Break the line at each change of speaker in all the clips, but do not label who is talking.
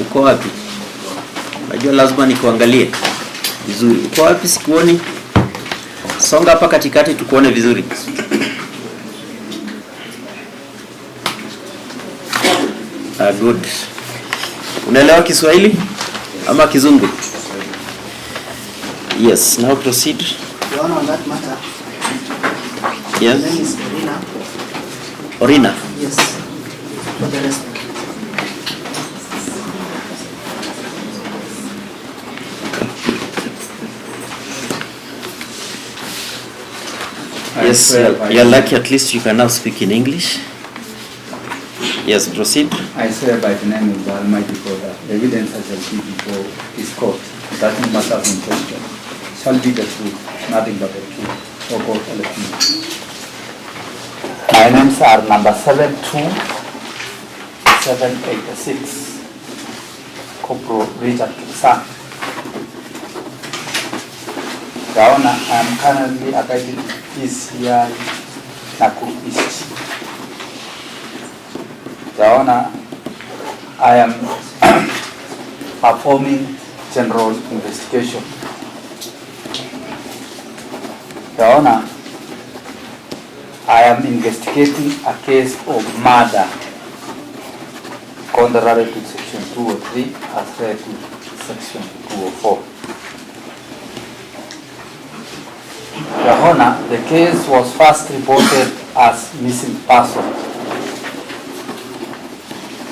Uko wapi? Najua lazima nikuangalie vizuri. Uko wapi? Sikuoni. Songa hapa katikati tukuone vizuri. Good. Unaelewa Kiswahili ama Kizungu? Yes, now proceed.
Your Honor, on that matter.
Yes.
My name is Orina.
Orina?
Yes. For the rest.
Yes, you're lucky at least you can now speak in English. Yes, proceed.
I swear by the name of the Almighty God that the evidence I shall give before this court, that no matter in question, shall be the truth, nothing but the truth, O God, elect me. My names are number 72786, Corporal Richard Kipsang. Your Honor, I am currently attending PCI Nakuru East. Your Honor, I am performing general investigation. Your Honor, I am investigating a case of murder contrary to Section 203 as read to Section 204. Your Honor, the case was first reported as missing person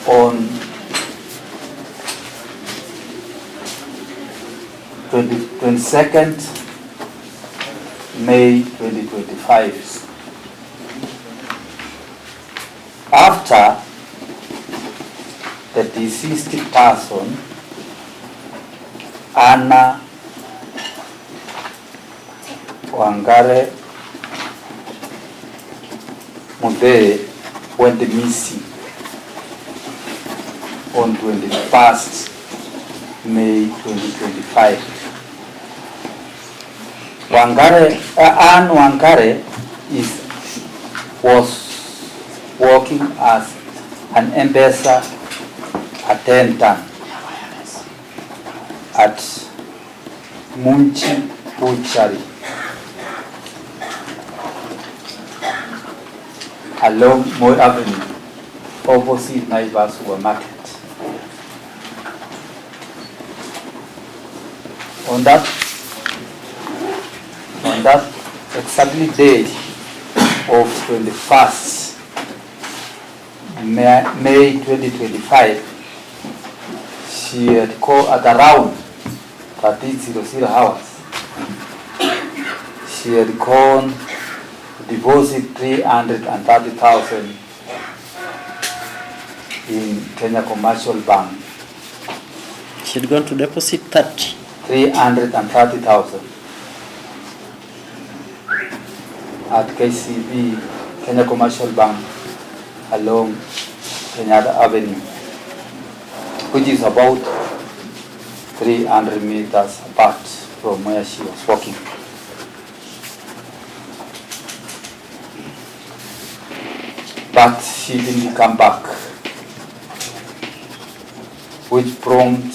on 22nd May 2025. After the deceased person, Anna Wangare Mudee went missing on 21st May 2025. Anne Wangare was working as an M-PESA attendant at Munchi Butchery along Moy Avenue, opposite Naivas Supermarket. On that exactly day of 21st May 2025, she had called at around 13:00 hours. She had gone to deposit 330,000 in Kenya Commercial Bank.
She had gone to deposit
330,000 at KCB, Kenya Commercial Bank, along Kenyatta Avenue, which is about 300 meters apart from where she was walking. But she didn't come back, which prompted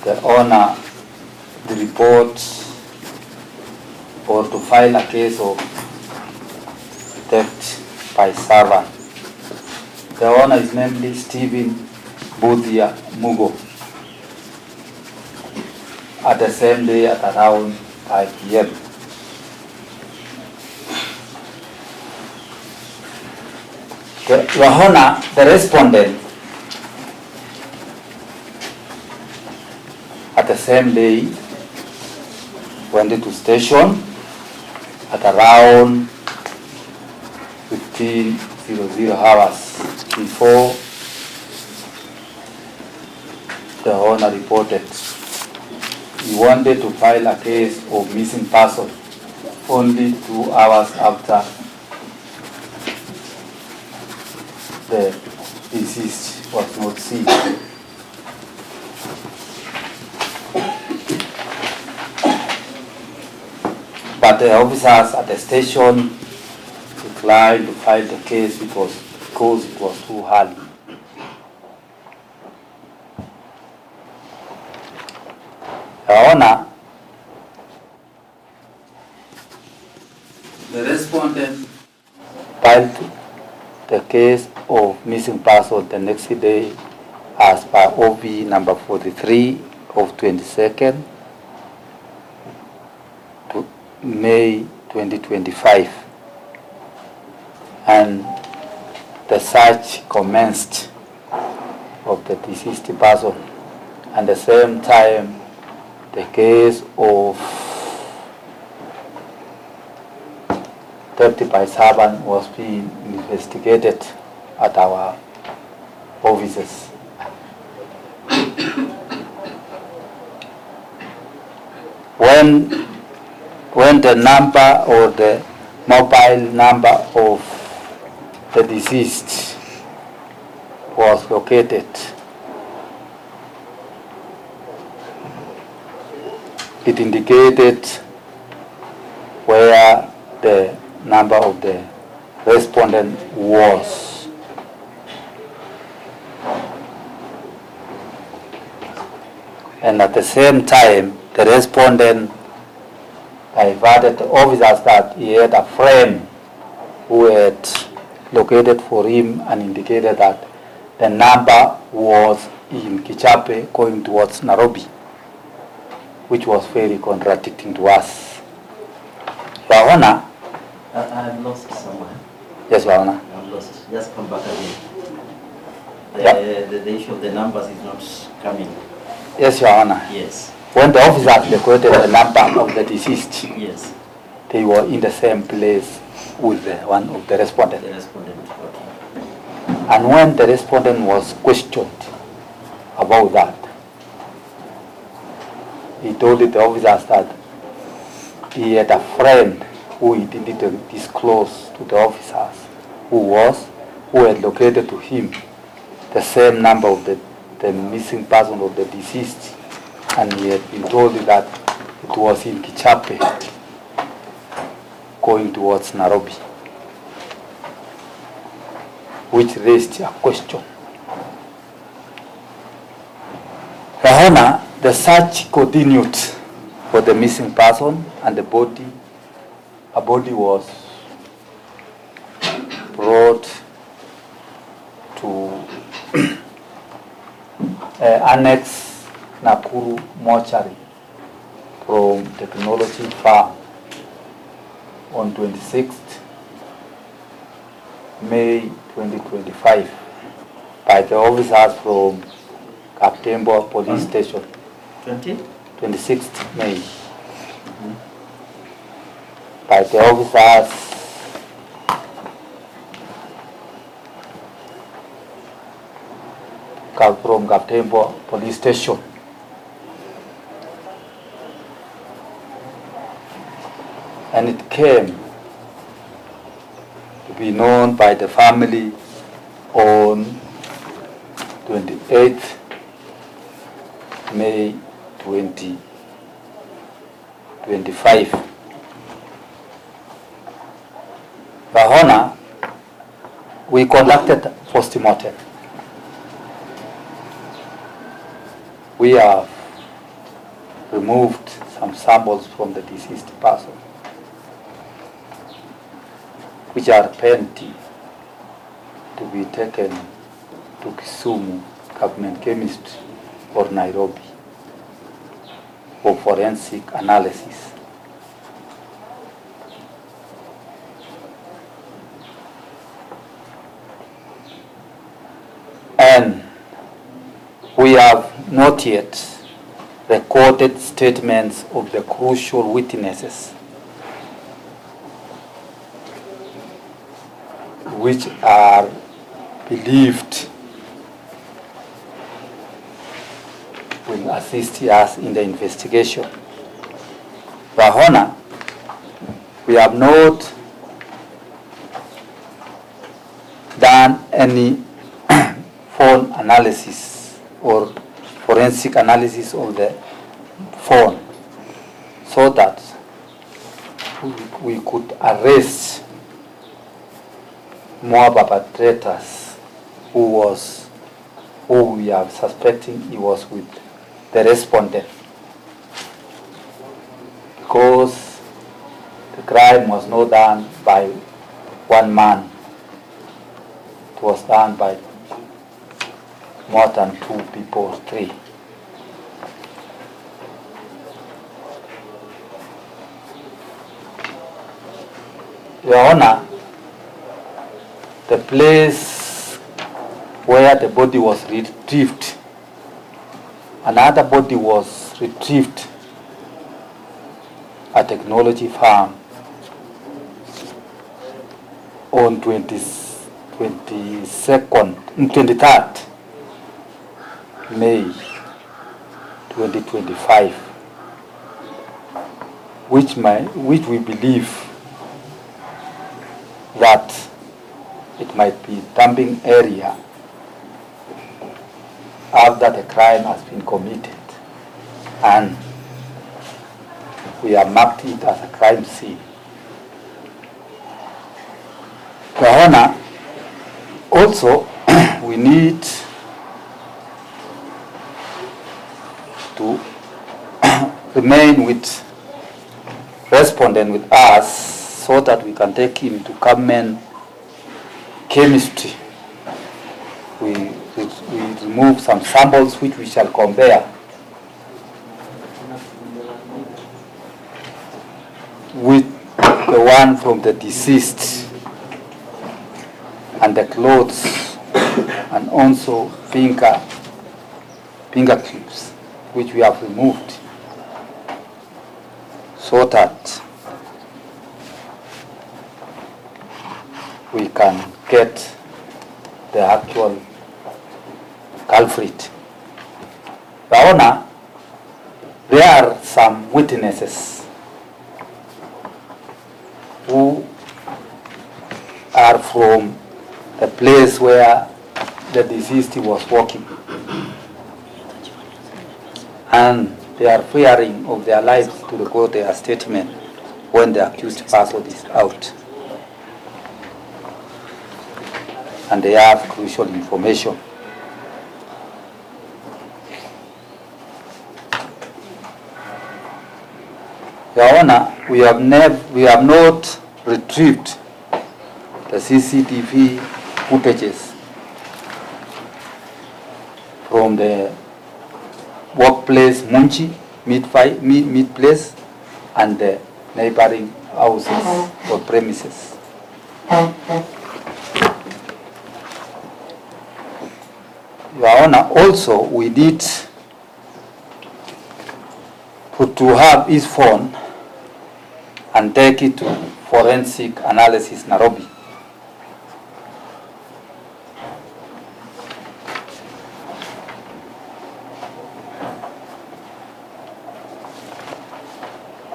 the owner to report or to file a case of theft by servant. The owner is namely Stephen Budhia Mugo. At the same day at around 5 p.m. Your Honor, the respondent at the same day went to station at around 15:00 hours before the owner reported he wanted to file a case of missing person only 2 hours after the deceased was not seen. but the officers at the station declined to file the case because it was too early. Your Honor, the respondent filed the case of missing person the next day as per OV number 43 of 22nd to May 2025, and the search commenced of the deceased person. At the same time, the case of theft by servant was being investigated at our offices. When the number or the mobile number of the deceased was located, it indicated where the number of the respondent was. And at the same time, the respondent diverted the officers that he had a friend who had located for him and indicated that the number was in Kichape going towards Nairobi, which was very contradicting to us. Your Honor,
I'm lost somewhere.
yes, Your Honor.
I'm lost. Just come back again.
Yeah.
The issue of the numbers is not coming.
Yes, Your Honor.
Yes.
When the officers located the number of the deceased,
Yes.
they were in the same place with the one of the respondent.
The respondent. Okay.
And when the respondent was questioned about that, he told the officers that he had a friend who he didn't disclose to the officers who had located to him the same number of the missing person of the deceased, and he had been told that it was in Kichape going towards Nairobi, which raised a question. Your Honor, the search continued for the missing person, and a body was brought to Annex Nakuru mortuary from Technology Farm on 26th May 2025 by the officers from Kaptembo Police Station. 26th May. By the officers from Kaptembo Police Station. And it came to be known by the family on 28th May 2025. Your Honor, we conducted post-mortem. We have removed some samples from the deceased person, which are pending to be taken to Kisumu Government Chemistry or Nairobi for forensic analysis. And we have not yet recorded statements of the crucial witnesses which are believed will assist us in the investigation. Your Honor, we have not done any phone analysis or forensic analysis of the phone, so that we could arrest more perpetrators who we are suspecting he was with the respondent, because the crime was not done by one man. It was done by more than 2 people, 3. Your Honor, the place where the body was retrieved, another body was retrieved at Technology Farm on 23rd May 2025, which we believe that it might be dumping area after the crime has been committed, and we have marked it as a crime scene. Your Honor, also we need to remain with respondent with us so that we can take him to government chemistry. We remove some samples which we shall compare with the one from the deceased and the clothes, and also finger clips which we have removed, so that we can get the actual culprit. Your Honor, there are some witnesses who are from the place where the deceased was working, and they are fearing of their lives to record their statement when the accused person is out, and they have crucial information. Your Honor, we have not retrieved the CCTV footages from the workplace Munchi meat place and the neighboring houses or premises. Your Honor, also we need to have his phone and take it to forensic analysis Nairobi.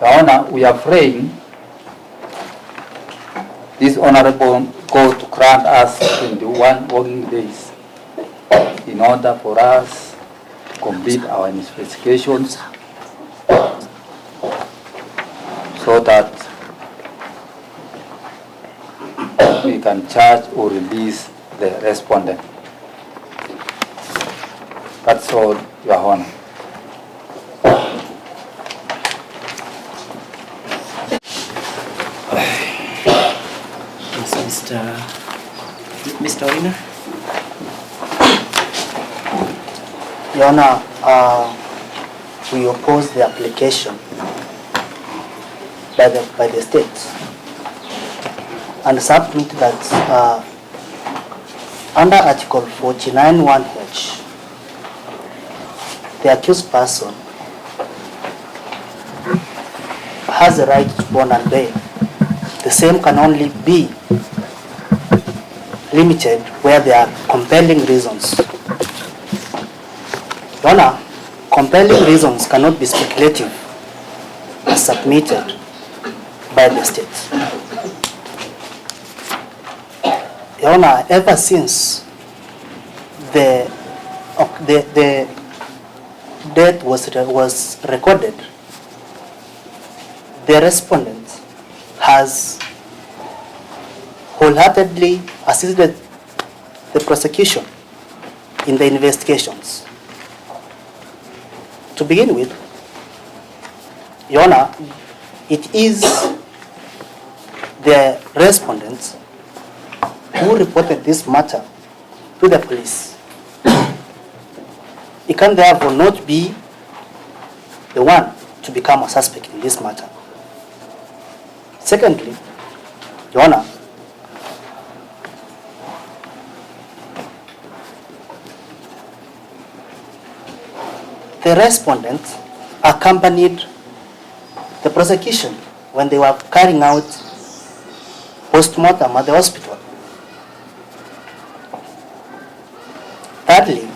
Your Honor, we are praying this honorable court to grant us 21 working days in order for us to complete our investigations, so that we can charge or release the respondent. That's all, Your Honor.
Yes, Mr. Waithera.
Your Honor, we oppose the application by the state and submit that under Article 49(1)(h), the accused person has a right to bond and bail. The same can only be limited where there are compelling reasons. Your Honor, compelling reasons cannot be speculative as submitted by the state. Your Honor, ever since the death was recorded, the respondent has wholeheartedly assisted the prosecution in the investigations. To begin with, Your Honor, it is the respondents who reported this matter to the police. He can therefore not be the one to become a suspect in this matter. Secondly, Your Honor, the respondent accompanied the prosecution when they were carrying out post-mortem at the hospital. Thirdly,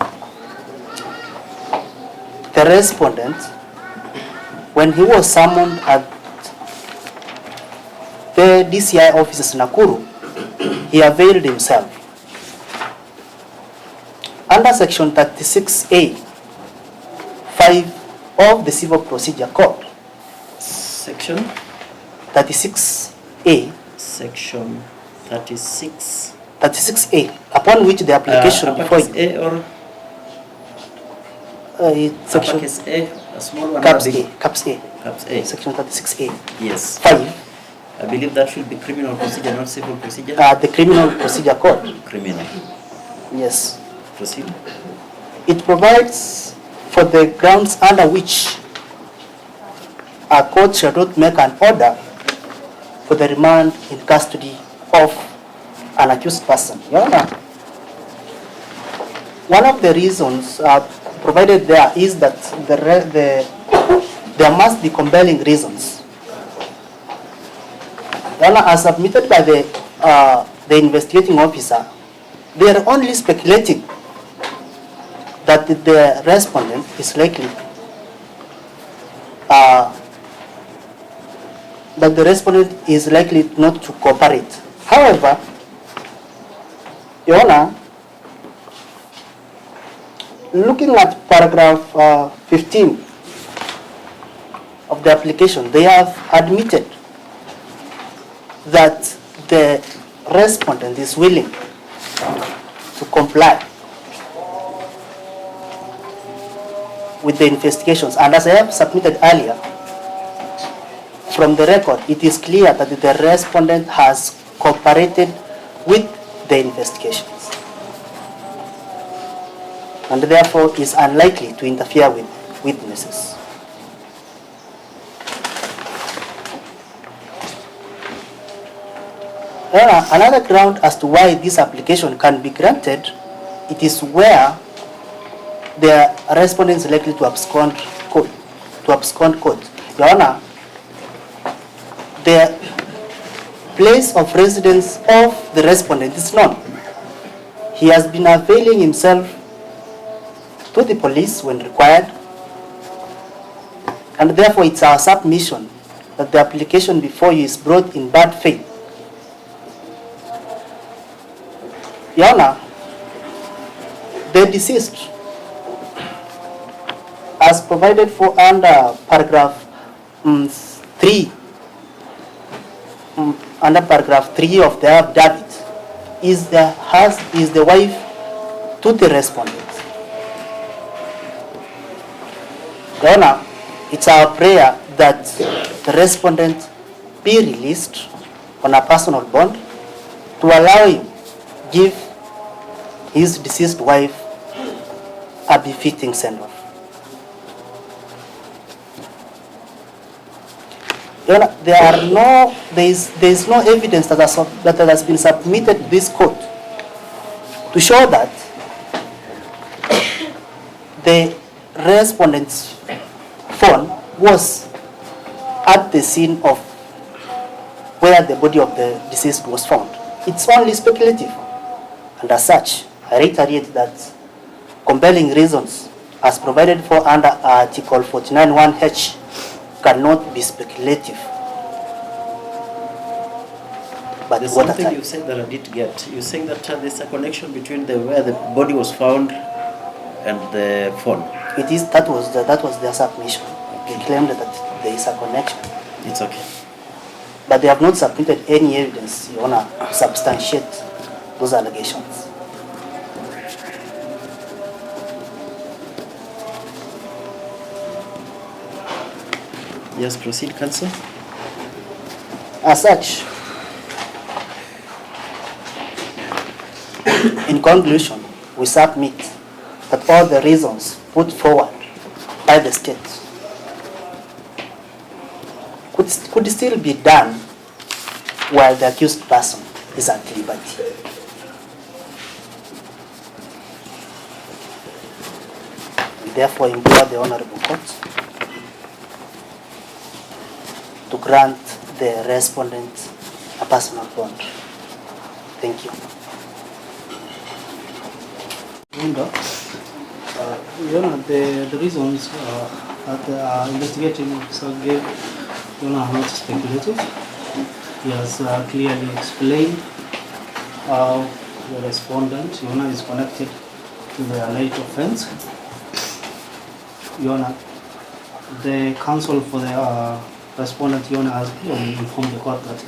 the respondent, when he was summoned at the DCI offices in Nakuru, he availed himself. Under Section 36A, 5 of the Civil Procedure Code,
Section
36A,
Section 36.
36A, upon which the application before
uppercase A or
section
uppercase A, a small one.
caps
or big?
A, caps A,
Caps A.
section 36A,
Yes.
5,
I believe that should be criminal procedure, not civil procedure.
the Criminal Procedure Code.
Criminal.
Yes.
Proceed.
It provides for the grounds under which a court shall not make an order for the remand in custody of an accused person. Your Honor, one of the reasons provided there is that there must be compelling reasons. Your Honor, as submitted by the investigating officer, they are only speculating that the respondent is likely not to cooperate. However, Your Honor, looking at paragraph 15 of the application, they have admitted that the respondent is willing to comply with the investigations. And as I have submitted earlier, from the record, it is clear that the respondent has cooperated with the investigations and therefore is unlikely to interfere with witnesses. Another ground as to why this application can be granted, it is where the respondent is likely to abscond court. Your Honor, the place of residence of the respondent is known. He has been availing himself to the police when required, and therefore it's our submission that the application before you is brought in bad faith. Your Honor, the deceased, as provided for under paragraph 3, under paragraph 3 of the affidavit, is the wife to the respondent. Your Honor, it's our prayer that the respondent be released on a personal bond to allow him give his deceased wife a befitting send-off. There is no evidence that has been submitted to this court to show that the respondent's phone was at the scene of where the body of the deceased was found. It's only speculative, and as such, I reiterate that compelling reasons as provided for under Article 49(1)(h) cannot be speculative. But
There's
what
something you said that I did get. You're saying that there's a connection between where the body was found and the phone.
it is that was their submission. They claimed that there is a connection.
It's okay.
but they have not submitted any evidence, Your Honor, to substantiate those allegations.
Yes, proceed, counsel.
As such, in conclusion, we submit that all the reasons put forward by the state could still be done while the accused person is at liberty. We therefore implore the Honorable Court to grant the respondent a personal bond. Thank you.
Your Honor, the reasons that the investigating officer gave, Your Honor, are not speculative. He has clearly explained how the respondent, Your Honor, is connected to the alleged offense. Your Honor, the counsel for the respondent, Your Honor, has clearly informed the court that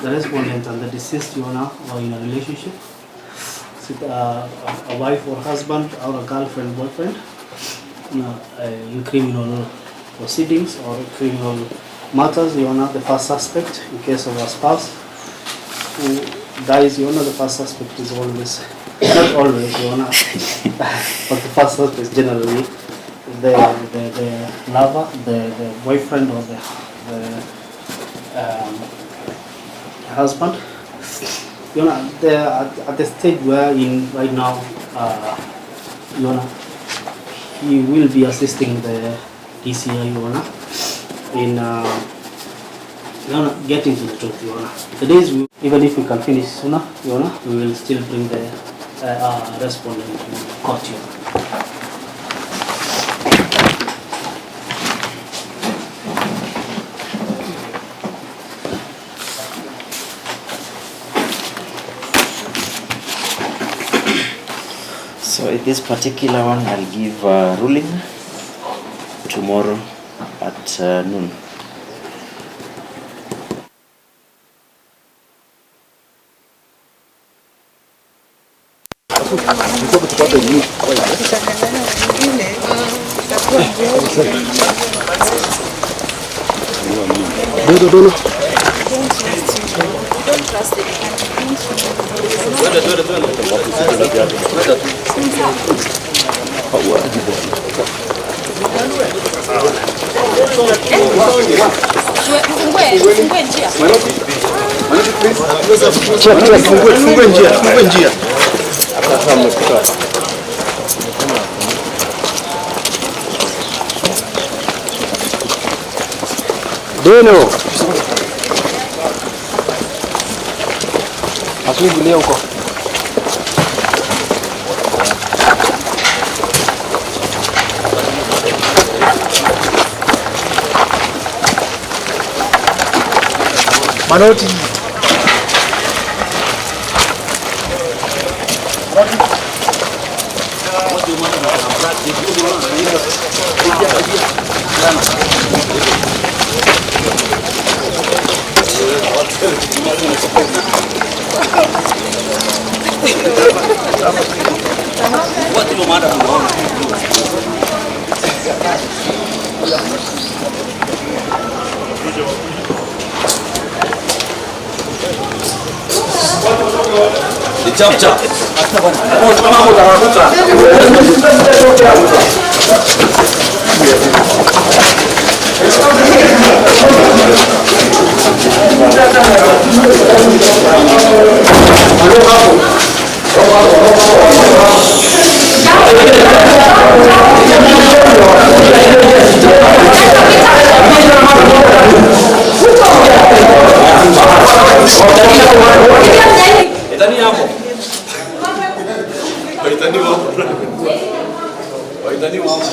the respondent and the deceased, Your Honor, are in a relationship. A wife or husband or a girlfriend, boyfriend, in criminal proceedings or criminal matters. Your Honor, the first suspect in case of a spouse who dies, Your Honor, the first suspect is always, not always, Your Honor, but the first suspect is generally the lover, the boyfriend or the husband. Your Honor, at the stage we're in right now, Your Honor, he will be assisting the DCI, Your Honor, in Your Honor, getting to the truth, Your Honor. The days, even if we can finish sooner, Your Honor, we will still bring the respondent to court, Your Honor.
So in this particular one, I'll give a ruling tomorrow at noon.
Deno. Asungulia huko. Manoti.
Chap. Itani hapo. Itani wapo.